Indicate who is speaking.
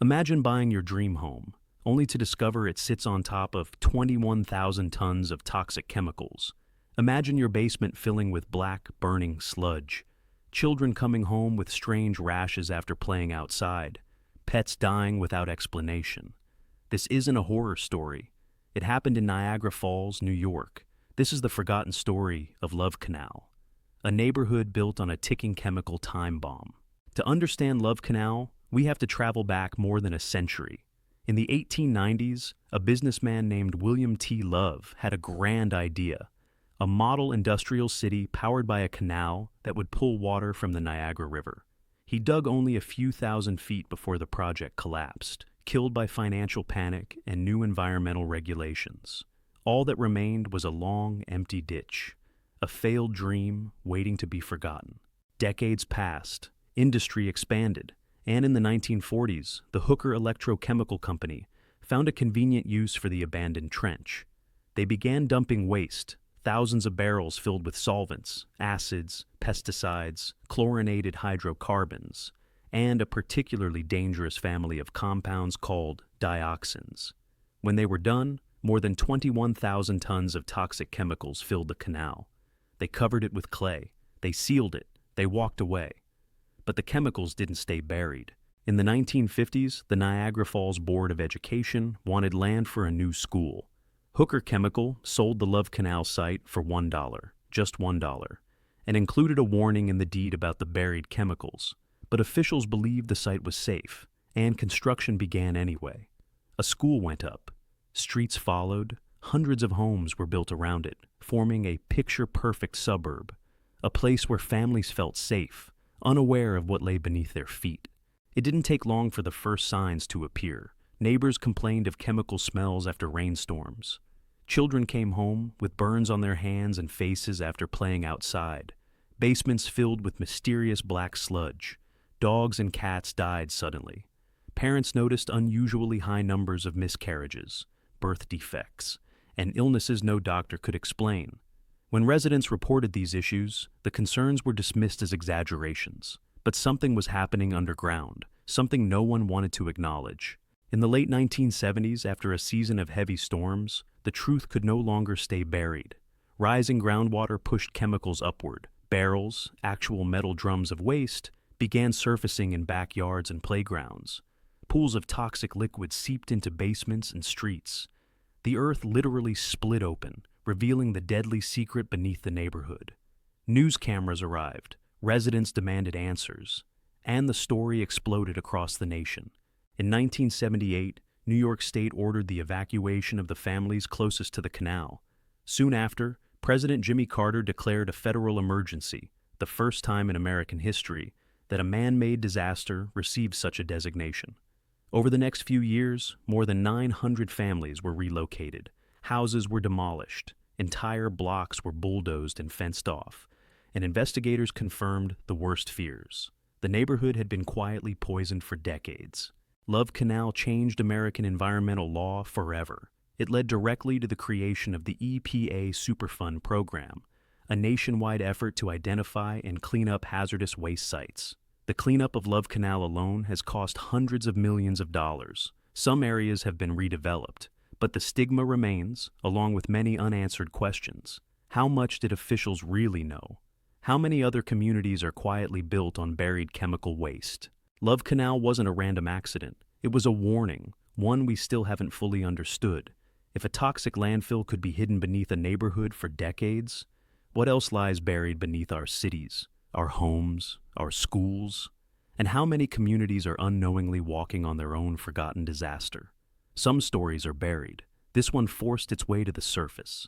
Speaker 1: Imagine buying your dream home, only to discover it sits on top of 21,000 tons of toxic chemicals. Imagine your basement filling with black, burning sludge, children coming home with strange rashes after playing outside, pets dying without explanation. This isn't a horror story. It happened in Niagara Falls, New York. This is the forgotten story of Love Canal, a neighborhood built on a ticking chemical time bomb. To understand Love Canal, we have to travel back more than a century. In the 1890s, a businessman named William T. Love had a grand idea, a model industrial city powered by a canal that would pull water from the Niagara River. He dug only a few thousand feet before the project collapsed, killed by financial panic and new environmental regulations. All that remained was a long, empty ditch, a failed dream waiting to be forgotten. Decades passed, industry expanded, and in the 1940s, the Hooker Electrochemical Company found a convenient use for the abandoned trench. They began dumping waste, thousands of barrels filled with solvents, acids, pesticides, chlorinated hydrocarbons, and a particularly dangerous family of compounds called dioxins. When they were done, more than 21,000 tons of toxic chemicals filled the canal. They covered it with clay, they sealed it, they walked away. But the chemicals didn't stay buried. In the 1950s, the Niagara Falls Board of Education wanted land for a new school. Hooker Chemical sold the Love Canal site for $1, just $1, and included a warning in the deed about the buried chemicals. But officials believed the site was safe, and construction began anyway. A school went up. Streets followed. Hundreds of homes were built around it, forming a picture-perfect suburb, a place where families felt safe, unaware of what lay beneath their feet. It didn't take long for the first signs to appear. Neighbors complained of chemical smells after rainstorms. Children came home with burns on their hands and faces after playing outside. Basements filled with mysterious black sludge. Dogs and cats died suddenly. Parents noticed unusually high numbers of miscarriages, birth defects, and illnesses no doctor could explain. When residents reported these issues, the concerns were dismissed as exaggerations. But something was happening underground, something no one wanted to acknowledge. In the late 1970s, after a season of heavy storms, the truth could no longer stay buried. Rising groundwater pushed chemicals upward. Barrels, actual metal drums of waste, began surfacing in backyards and playgrounds. Pools of toxic liquid seeped into basements and streets. The earth literally split open, revealing the deadly secret beneath the neighborhood. News cameras arrived, residents demanded answers, and the story exploded across the nation. In 1978, New York State ordered the evacuation of the families closest to the canal. Soon after, President Jimmy Carter declared a federal emergency, the first time in American history that a man-made disaster received such a designation. Over the next few years, more than 900 families were relocated. Houses were demolished. Entire blocks were bulldozed and fenced off. And investigators confirmed the worst fears. The neighborhood had been quietly poisoned for decades. Love Canal changed American environmental law forever. It led directly to the creation of the EPA Superfund program, a nationwide effort to identify and clean up hazardous waste sites. The cleanup of Love Canal alone has cost hundreds of millions of dollars. Some areas have been redeveloped, but the stigma remains, along with many unanswered questions. How much did officials really know? How many other communities are quietly built on buried chemical waste? Love Canal wasn't a random accident. It was a warning, one we still haven't fully understood. If a toxic landfill could be hidden beneath a neighborhood for decades, what else lies buried beneath our cities, our homes, our schools? And how many communities are unknowingly walking on their own forgotten disaster? Some stories are buried. This one forced its way to the surface.